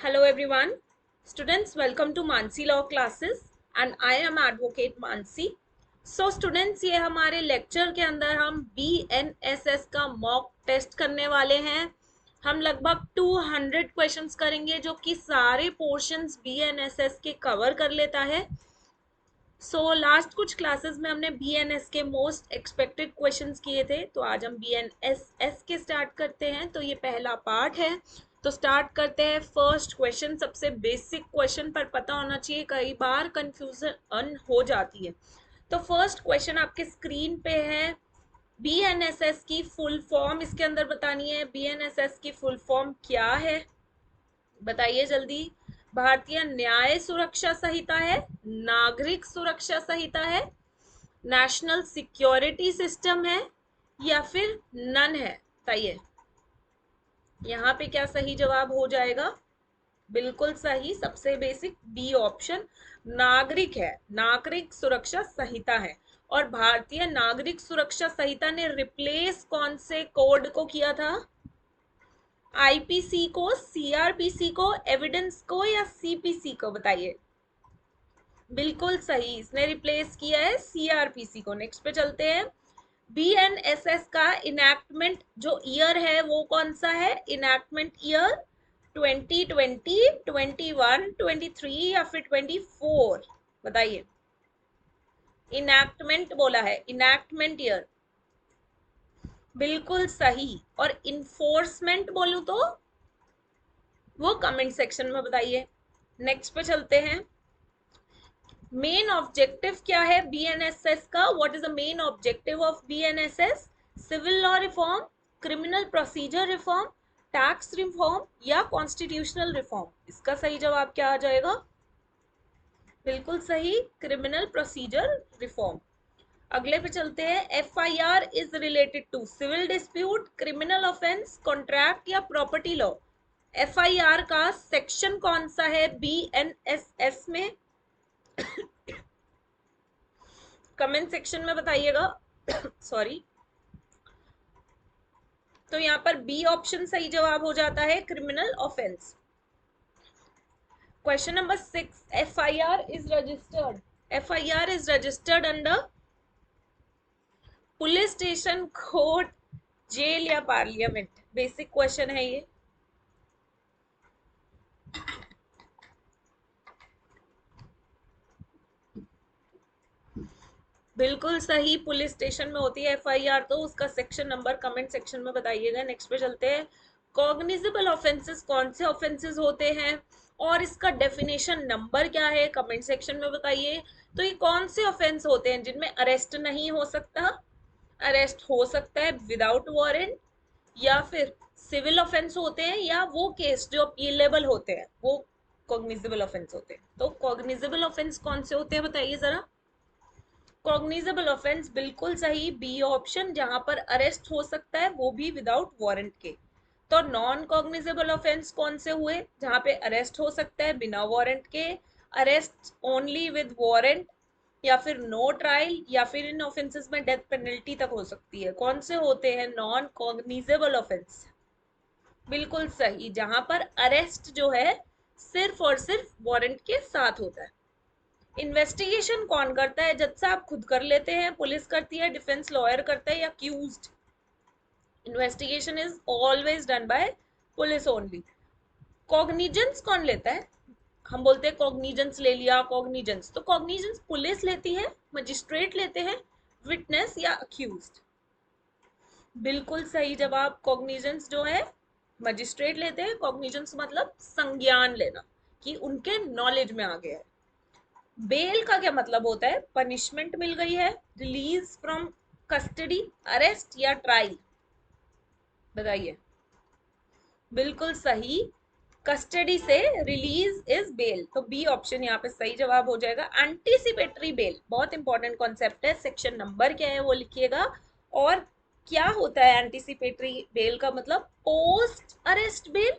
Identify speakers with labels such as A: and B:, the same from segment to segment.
A: Hello everyone. Students, welcome to Mansi Law classes and I am Advocate Mansi. So students, ये हमारे lecture के अंदर हम BNSS का मॉक टेस्ट करने वाले हैं। हम लगभग 200 क्वेश्चंस करेंगे जो कि सारे पोर्शंस BNSS के कवर कर लेता है। लास्ट कुछ क्लासेस में हमने BNS के मोस्ट एक्सपेक्टेड क्वेश्चंस किए थे, तो आज हम BNSS के स्टार्ट करते हैं। तो ये पहला पार्ट है, तो स्टार्ट करते हैं। फर्स्ट क्वेश्चन सबसे बेसिक क्वेश्चन पर पता होना चाहिए, कई बार कंफ्यूजन हो जाती है। तो फर्स्ट क्वेश्चन आपके स्क्रीन पे है। BNSS की फुल फॉर्म इसके अंदर बतानी है। BNSS की फुल फॉर्म क्या है बताइए जल्दी। भारतीय न्याय सुरक्षा संहिता है, नागरिक सुरक्षा संहिता है, नेशनल सिक्योरिटी सिस्टम है, या फिर नन है। बताइए यहाँ पे क्या सही जवाब हो जाएगा। बिल्कुल सही, सबसे बेसिक बी ऑप्शन नागरिक है। नागरिक सुरक्षा संहिता है। और भारतीय नागरिक सुरक्षा संहिता ने रिप्लेस कौन से कोड को किया था? आईपीसी को, सीआरपीसी को, एविडेंस को, या सीपीसी को? बताइए। बिल्कुल सही, इसने रिप्लेस किया है सीआरपीसी को। नेक्स्ट पे चलते हैं। बीएनएसएस का इनैक्टमेंट जो ईयर है वो कौन सा है? इनैक्टमेंट ईयर 2020, 21, 23 या फिर 24? बताइए। इनैक्टमेंट बोला है, इनैक्टमेंट ईयर। बिल्कुल सही। और इन्फोर्समेंट बोलूं तो वो कमेंट सेक्शन में बताइए। नेक्स्ट पे चलते हैं। मेन ऑब्जेक्टिव क्या है बीएनएसएस का? What is the main objective of BNSS? Civil law reform, criminal procedure reform, tax reform, या कॉन्स्टिट्यूशनल रिफॉर्म? इसका सही जवाब क्या आ जाएगा? बिल्कुल सही, क्रिमिनल प्रोसीजर रिफॉर्म। अगले पे चलते हैं। FIR is related to civil dispute, criminal offence, contract, या प्रॉपर्टी लॉ? एफआईआर का सेक्शन कौन सा है बीएनएसएस में? कमेंट सेक्शन में बताइएगा। सॉरी। तो यहाँ पर बी ऑप्शन सही जवाब हो जाता है, criminal offence. Question number 6, FIR is registered. FIR is registered under police station, court, jail, या पार्लियामेंट? बेसिक क्वेश्चन है ये। बिल्कुल सही, पुलिस स्टेशन में होती है एफआईआर। तो उसका सेक्शन नंबर कमेंट सेक्शन में बताइएगा। नेक्स्ट पे चलते हैं। कॉग्निजेबल ऑफेंसेस कौन से ऑफेंसेस होते हैं और इसका डेफिनेशन नंबर क्या है? कमेंट सेक्शन में बताइए। तो ये कौन से ऑफेंस होते हैं जिनमें अरेस्ट नहीं हो सकता? अरेस्ट हो सकता है विदाउट वारंट, या फिर सिविल ऑफेंस होते हैं, या वो केस जो अपीलेबल होते हैं वो कॉग्निजेबल ऑफेंस होते हैं। तो कॉग्निजेबल ऑफेंस कौन से होते हैं बताइए जरा। कॉग्निजेबल ऑफेंस बिल्कुल सही, बी ऑप्शन, जहां पर अरेस्ट हो सकता है वो भी विदाउट वारंट के। तो नॉन कॉग्निजेबल ऑफेंस कौन से हुए? जहां पे अरेस्ट हो सकता है बिना वारंट के, अरेस्ट ओनली विद वारंट, या फिर नो ट्रायल, या फिर इन ऑफेंसेस में डेथ पेनल्टी तक हो सकती है। कौन से होते हैं नॉन कॉग्निजेबल ऑफेंस? बिल्कुल सही, जहां पर अरेस्ट जो है सिर्फ और सिर्फ वारंट के साथ होता है। इन्वेस्टिगेशन कौन करता है? जज साहब खुद कर लेते हैं, पुलिस करती है, डिफेंस लॉयर करता है, या accused? Investigation is always done by police only. Cognizance कौन लेता है? हम बोलते हैं कॉग्निजेंस ले लिया, कॉग्निजेंस। तो कॉग्निजेंस पुलिस लेती है, मजिस्ट्रेट लेते हैं, विटनेस, या अक्यूज्ड? बिल्कुल सही जवाब, कॉग्निजेंस जो है मजिस्ट्रेट लेते हैं। कॉग्निजेंस मतलब संज्ञान लेना, कि उनके नॉलेज में आ गया है। बेल का क्या मतलब होता है? पनिशमेंट मिल गई है, रिलीज फ्रॉम कस्टडी, अरेस्ट, या ट्रायल? बताइए। बिल्कुल सही, कस्टडी से रिलीज इज बेल। तो बी ऑप्शन यहाँ पे सही जवाब हो जाएगा। एंटीसिपेटरी बेल बहुत इंपॉर्टेंट कॉन्सेप्ट है, सेक्शन नंबर क्या है वो लिखिएगा। और क्या होता है एंटीसिपेटरी बेल का मतलब? Post arrest bail,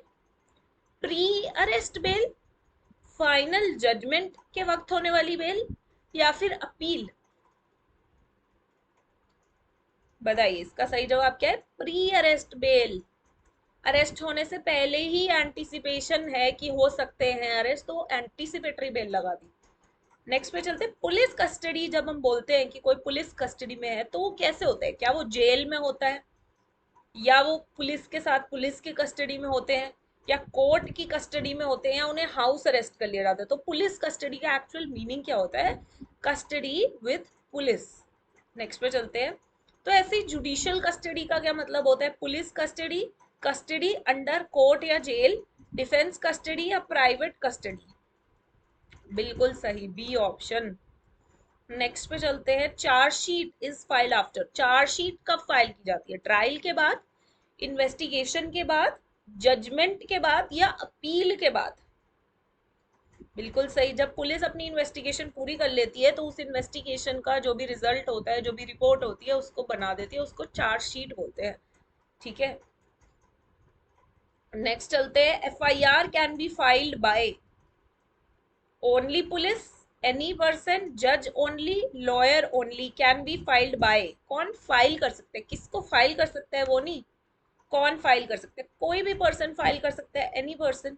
A: pre arrest bail, final judgement के वक्त होने वाली बेल, या फिर अपील? बताइए इसका सही जवाब क्या है? Pre arrest bell. अरेस्ट होने से पहले ही एंटिसिपेशन है कि हो सकते हैं अरेस्ट, तो एंटिसिपेटरी बेल लगा दी। नेक्स्ट पे चलते हैं, पुलिस कस्टडी। जब हम बोलते हैं कि कोई पुलिस कस्टडी में है तो वो कैसे होता है, क्या वो जेल में होता है, या वो पुलिस के साथ पुलिस की कस्टडी में होते हैं, या कोर्ट की कस्टडी में होते हैं, या उन्हें हाउस अरेस्ट कर लिया जाता है। तो पुलिस कस्टडी का एक्चुअल मीनिंग क्या होता है, कस्टडी विथ पुलिस। नेक्स्ट पे चलते हैं, तो ऐसे ही जुडिशियल कस्टडी का क्या मतलब होता है, police custody, custody under court या जेल, डिफेंस कस्टडी या प्राइवेट कस्टडी। बिल्कुल सही, बी ऑप्शन। नेक्स्ट पे चलते हैं, chargesheet is file after. Chargesheet कब फाइल की जाती है, ट्रायल के बाद, इन्वेस्टिगेशन के बाद, जजमेंट के बाद, या अपील के बाद। बिल्कुल सही, जब पुलिस अपनी इन्वेस्टिगेशन पूरी कर लेती है तो उस इन्वेस्टिगेशन का जो भी रिजल्ट होता है, जो भी रिपोर्ट होती है, उसको बना देती है, उसको चार्जशीट बोलते हैं। ठीक है, नेक्स्ट चलते हैं, FIR can be filed by only police, any person, जज only, lawyer only. Can be filed by, कौन फाइल कर सकते हैं, किसको फाइल कर सकता है, वो नहीं, कौन फाइल कर सकते हैं, कोई भी पर्सन फाइल कर सकता है, एनी पर्सन।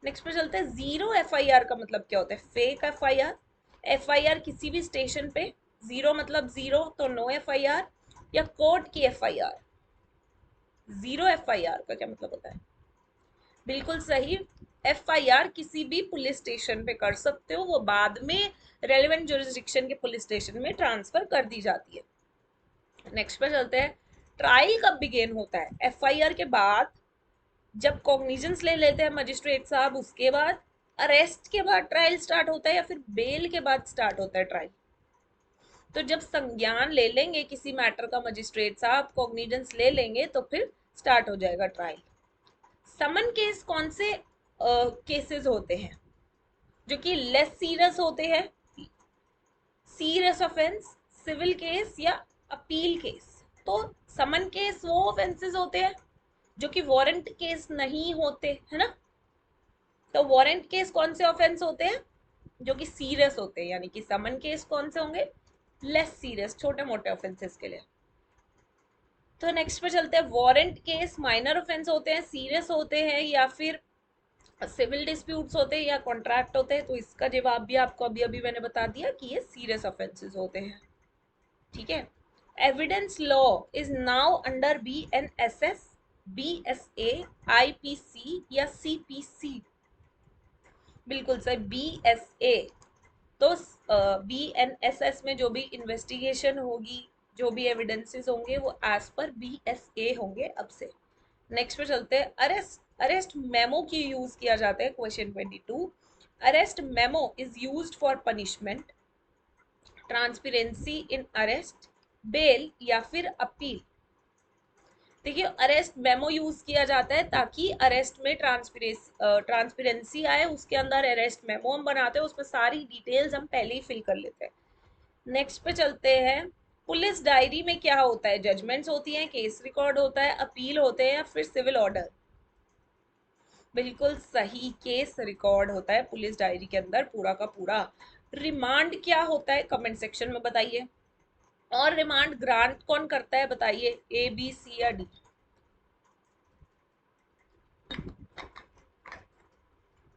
A: नेक्स्ट पे चलते हैं, जीरो एफआईआर का मतलब क्या होता है, फेक एफआईआर। एफआईआर किसी भी स्टेशन पे, जीरो मतलब जीरो, तो नो एफआईआर, या कोर्ट की एफआईआर। जीरो एफआईआर का क्या मतलब होता है, बिल्कुल सही, एफआईआर किसी भी पुलिस स्टेशन पे कर सकते हो, वो बाद में रेलेवेंट जुरिस्डिक्शन के पुलिस स्टेशन में ट्रांसफर कर दी जाती है। नेक्स्ट पे चलते हैं, ट्रायल कब बिगेन होता है, एफआईआर के बाद, जब कॉग्निजेंस ले लेते हैं मजिस्ट्रेट साहब, उसके बाद, अरेस्ट के बाद ट्रायल स्टार्ट होता है, या फिर बेल के बाद स्टार्ट होता है ट्रायल। तो जब संज्ञान ले लेंगे किसी मैटर का मजिस्ट्रेट साहब, कॉग्निजेंस ले लेंगे, तो फिर स्टार्ट हो जाएगा ट्रायल। समन केस कौन से केसेस होते हैं जो कि लेस सीरियस होते हैं, सीरियस ऑफेंस, सिविल केस, या अपील केस। तो समन केस वो ऑफेंसेस होते हैं जो कि वारंट केस नहीं होते, है ना। तो वारंट केस कौन से ऑफेंस होते हैं, जो कि सीरियस होते हैं, यानी कि समन केस कौन से होंगे, लेस सीरियस, छोटे मोटे ऑफेंसेस के लिए। तो नेक्स्ट पे चलते हैं, वारंट केस माइनर ऑफेंस होते हैं, सीरियस होते हैं, या फिर सिविल डिस्प्यूट्स होते हैं, या कॉन्ट्रैक्ट होते हैं। तो इसका जवाब भी आपको अभी अभी मैंने बता दिया कि ये सीरियस ऑफेंसेस होते हैं। ठीक है, evidence law is now under BNSS, BSA, IPC या CPC। बिल्कुल सही, BSA। तो BNSS में जो भी इन्वेस्टिगेशन होगी, जो भी एविडेंसेस होंगे, वो एज पर BSA होंगे अब से। नेक्स्ट पे चलते हैं, अरेस्ट मेमो की यूज किया जाता है, question 22। Arrest memo is used for punishment, transparency in arrest, bail, या फिर अपील। देखिए, अरेस्ट मेमो यूज किया जाता है ताकि अरेस्ट में ट्रांसपेरेंसी आए, उसके अंदर अरेस्ट मेमो हम बनाते हैं, उसमें सारी डिटेल्स हम पहले ही फिल कर लेते हैं। नेक्स्ट पे चलते हैं, पुलिस डायरी में क्या होता है, जजमेंट्स होती हैं, केस रिकॉर्ड होता है, अपील होते हैं, या फिर सिविल ऑर्डर। बिल्कुल सही, केस रिकॉर्ड होता है पुलिस डायरी के अंदर पूरा का पूरा। रिमांड क्या होता है, कमेंट सेक्शन में बताइए। और रिमांड ग्रांट कौन करता है, बताइए, A, B, C या D।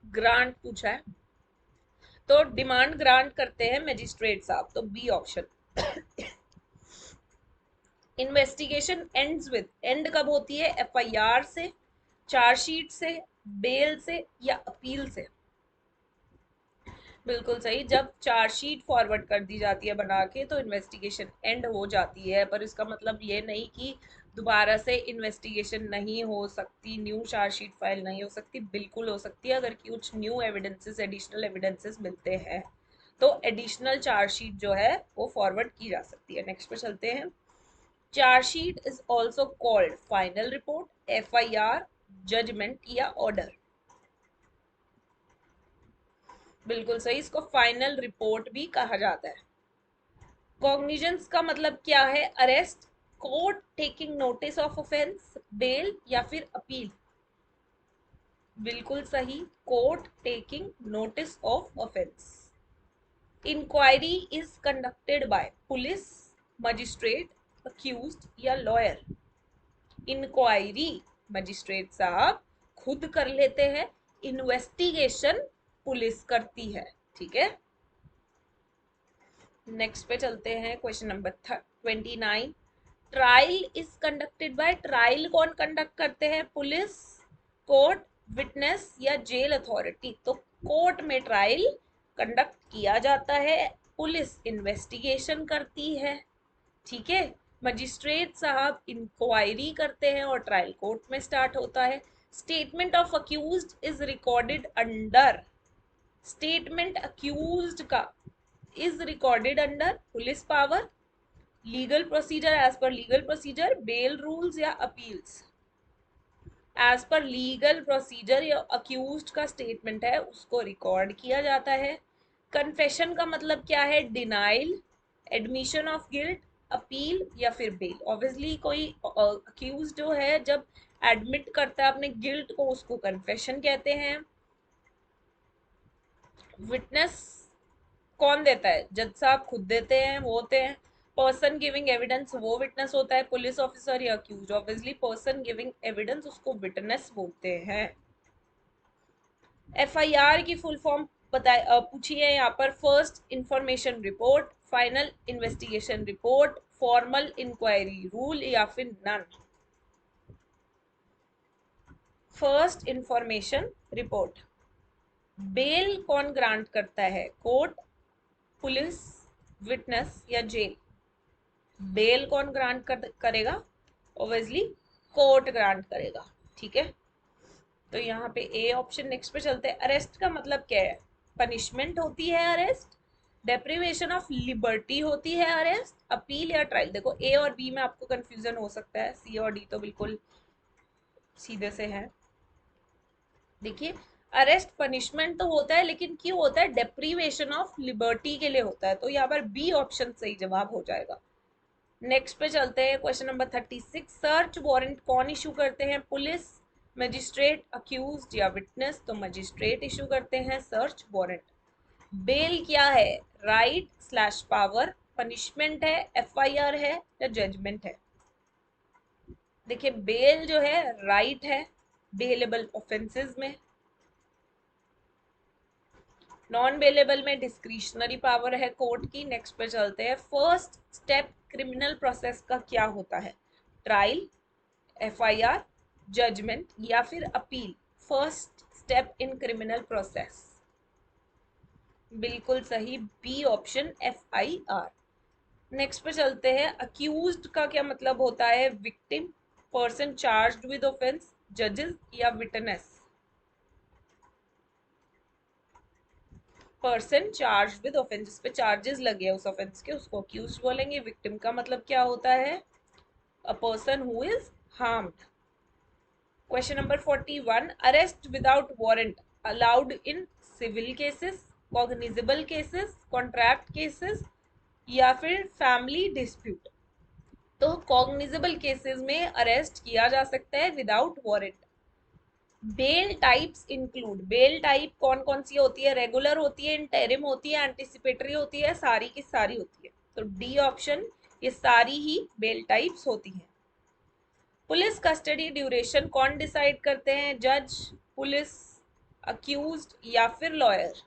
A: ग्रांट पूछा है, तो डिमांड ग्रांट करते हैं मजिस्ट्रेट साहब, तो B option. Investigation ends with, end कब होती है, एफआईआर से, चार्जशीट से, बेल से, या अपील से। बिल्कुल सही, जब चार्जशीट फॉरवर्ड कर दी जाती है बना के, तो इन्वेस्टिगेशन एंड हो जाती है, पर इसका मतलब ये नहीं कि दोबारा से इन्वेस्टिगेशन नहीं हो सकती, न्यू चार्जशीट फाइल नहीं हो सकती, बिल्कुल हो सकती है, अगर कुछ न्यू एविडेंसेस, एडिशनल एविडेंसेस मिलते हैं, तो एडिशनल चार्जशीट जो है वो फॉरवर्ड की जा सकती है। नेक्स्ट पे चलते हैं, chargesheet is also called final report, FIR, judgement, या ऑर्डर। बिल्कुल सही, इसको फाइनल रिपोर्ट भी कहा जाता है। कॉग्निजेंस का मतलब क्या है, arrest, court taking notice of offence, bail, या फिर अपील। बिल्कुल सही, court taking notice of offence. Inquiry is conducted by police, magistrate, accused, या लॉयर। इंक्वायरी मजिस्ट्रेट साहब खुद कर लेते हैं, इन्वेस्टिगेशन पुलिस करती है। ठीक है, नेक्स्ट पे चलते हैं। Question number 29, trial is conducted bye, trial कौन कंडक्ट करते हैं? पुलिस, कोर्ट, विटनेस या जेल अथॉरिटी? तो कोर्ट में ट्रायल कंडक्ट किया जाता है, पुलिस इन्वेस्टिगेशन करती है। ठीक है, मजिस्ट्रेट साहब इंक्वायरी करते हैं और ट्रायल कोर्ट में स्टार्ट होता है। Statement of accused is recorded under, statement accused का is recorded under police power, legal procedure as per legal procedure, bail rules या appeals? As per legal procedure या अक्यूज्ड का स्टेटमेंट है उसको record किया जाता है। कन्फेशन का मतलब क्या है? Denial, admission of guilt, appeal या फिर बेल। ऑब्वियसली कोई अक्यूज जो है जब एडमिट करता है अपने गिल्ट को उसको कन्फेशन कहते हैं। विटनेस कौन देता है? जज साहब खुद देते हैं, वो होते हैं। पर्सन गिविंग एविडेंस वो विटनेस होता है, पुलिस ऑफिसर या accused? Obviously person giving evidence उसको विटनेस बोलते हैं। एफआईआर की फुल फॉर्म बताए पूछी है यहाँ पर। First information report, final investigation report, formal inquiry rule या फिर none? First information report. Bail कौन ग्रांट करता है? कोर्ट, पुलिस, विटनेस या जेल? बेल कौन ग्रांट करेगा? ऑब्वियसली कोर्ट ग्रांट करेगा। ठीक है, तो यहाँ पे ए ऑप्शन। नेक्स्ट पे चलते हैं। अरेस्ट का मतलब क्या है? पनिशमेंट होती है अरेस्ट, डेप्रिवेशन ऑफ लिबर्टी होती है अरेस्ट, अपील या ट्रायल? देखो ए और बी में आपको कंफ्यूजन हो सकता है, सी और डी तो बिल्कुल सीधे से है। देखिए, अरेस्ट पनिशमेंट तो होता है, लेकिन क्यों होता है? डेप्रिवेशन ऑफ लिबर्टी के लिए होता है, तो यहाँ पर बी ऑप्शन सही जवाब हो जाएगा। नेक्स्ट पे चलते हैं। क्वेश्चन नंबर 36, सर्च वारंट कौन इशू करते हैं? पुलिस, मजिस्ट्रेट, अक्यूज्ड या विटनेस? तो मजिस्ट्रेट इशू करते हैं सर्च वारंट। बेल क्या है? राइट स्लैश पावर, पनिशमेंट है, एफआईआर है या जजमेंट है? देखिए, बेल जो है राइट है बेलेबल ऑफेंसेस में, नॉन बेलेबल में डिस्क्रिशनरी पावर है कोर्ट की। नेक्स्ट पे चलते हैं। फर्स्ट स्टेप क्रिमिनल प्रोसेस का क्या होता है? ट्रायल, एफआईआर, जजमेंट या फिर appeal? First step in criminal process, बिल्कुल सही बी ऑप्शन, एफआईआर। नेक्स्ट पे चलते हैं। अक्यूज्ड का क्या मतलब होता है? Victim, person charged with offence, जजेस या witness? Person charge with offence, जिस पे चार्जेस लगे हैं उस ऑफेंस के, उसको अक्यूज बोलेंगे। विक्टिम का मतलब क्या होता है? A person who is harmed. Question number 41, arrest without warrant allowed in civil cases, cognizable cases, contract cases या फिर फैमिली डिस्प्यूट? तो कॉग्निजेबल केसेस में अरेस्ट किया जा सकता है without warrant. Bail types include, bail type कौन कौन सी होती है? रेगुलर होती है, इंटरिम होती है, एंटिसिपेटरी होती है, सारी की सारी होती है? तो डी ऑप्शन, ये सारी ही बेल टाइप्स होती हैं। पुलिस कस्टडी ड्यूरेशन कौन डिसाइड करते हैं? जज, पुलिस, अक्यूज्ड या फिर लॉयर?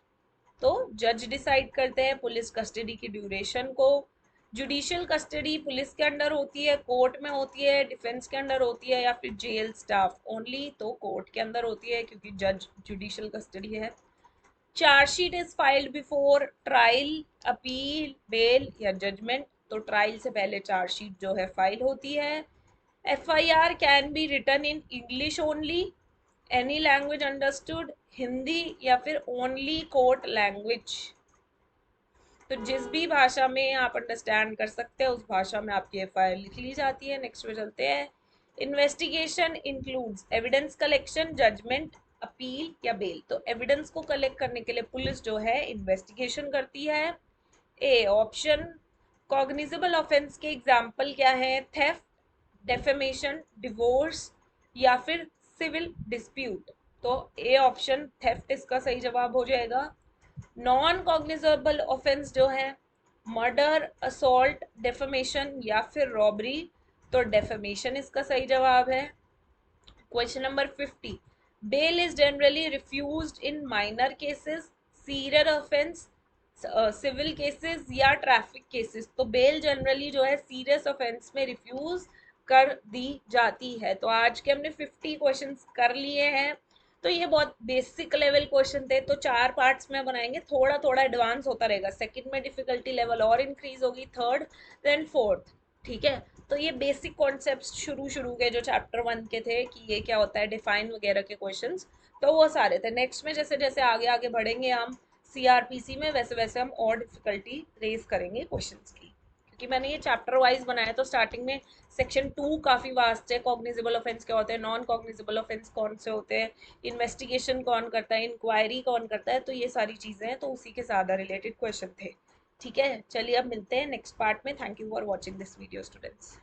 A: तो जज डिसाइड करते हैं पुलिस कस्टडी की ड्यूरेशन को। जुडिशियल कस्टडी पुलिस के अंडर होती है, कोर्ट में होती है, डिफेंस के अंडर होती है या फिर जेल स्टाफ ओनली? तो कोर्ट के अंदर होती है, क्योंकि जज जुडिशियल कस्टडी है। Chargesheet is filed before trial, appeal, bail या जजमेंट? तो ट्रायल से पहले चार्जशीट जो है फाइल होती है। FIR can be written in English only, any language understood, Hindi या फिर ओनली कोर्ट लैंग्वेज? तो जिस भी भाषा में आप अंडरस्टैंड कर सकते हैं उस भाषा में आपकी एफआईआर लिख ली जाती है। नेक्स्ट पे चलते हैं। Investigation includes evidence collection, judgement, appeal या बेल? तो एविडेंस को कलेक्ट करने के लिए पुलिस जो है इन्वेस्टिगेशन करती है। A option. कॉग्निजेबल ऑफेंस के एग्जाम्पल क्या है? थेफ्ट, डेफेमेशन, डिवोर्स या फिर सिविल डिस्प्यूट? तो ए ऑप्शन थेफ्ट इसका सही जवाब हो जाएगा। नॉन कॉग्निजेबल ऑफेंस जो है मर्डर, असॉल्ट, डेफेमेशन या फिर रॉबरी? तो डेफेमेशन इसका सही जवाब है। Question number 50, bail is generally refused in minor cases, serious offence, civil cases या ट्रैफिक केसेस। तो बेल जनरली जो है सीरियस ऑफेंस में रिफ्यूज कर दी जाती है। तो आज के हमने 50 क्वेश्चंस कर लिए हैं। तो ये बहुत बेसिक लेवल क्वेश्चन थे, तो 4 पार्ट्स में बनाएंगे, थोड़ा थोड़ा एडवांस होता रहेगा। सेकंड में डिफिकल्टी लेवल और इंक्रीज होगी, थर्ड देन फोर्थ, ठीक है। तो ये बेसिक कॉन्सेप्ट्स शुरू शुरू के जो चैप्टर 1 के थे कि ये क्या होता है, डिफाइन वगैरह के क्वेश्चंस, तो वो सारे थे। नेक्स्ट में जैसे जैसे आगे आगे बढ़ेंगे हम सीआरपीसी में, वैसे वैसे हम और डिफिकल्टी रेज करेंगे क्वेश्चंस की, क्योंकि मैंने ये चैप्टर वाइज बनाया। तो स्टार्टिंग में सेक्शन 2 काफी वास्ट है, कॉग्निजेबल ऑफेंस क्या होते हैं, नॉन कॉग्निजेबल ऑफेंस कौन से होते हैं, इन्वेस्टिगेशन कौन करता है, इंक्वायरी कौन करता है, तो ये सारी चीजें हैं, तो उसी के साथ रिलेटेड क्वेश्चन थे। ठीक है, चलिए अब मिलते हैं नेक्स्ट पार्ट में। Thank you for watching this video students.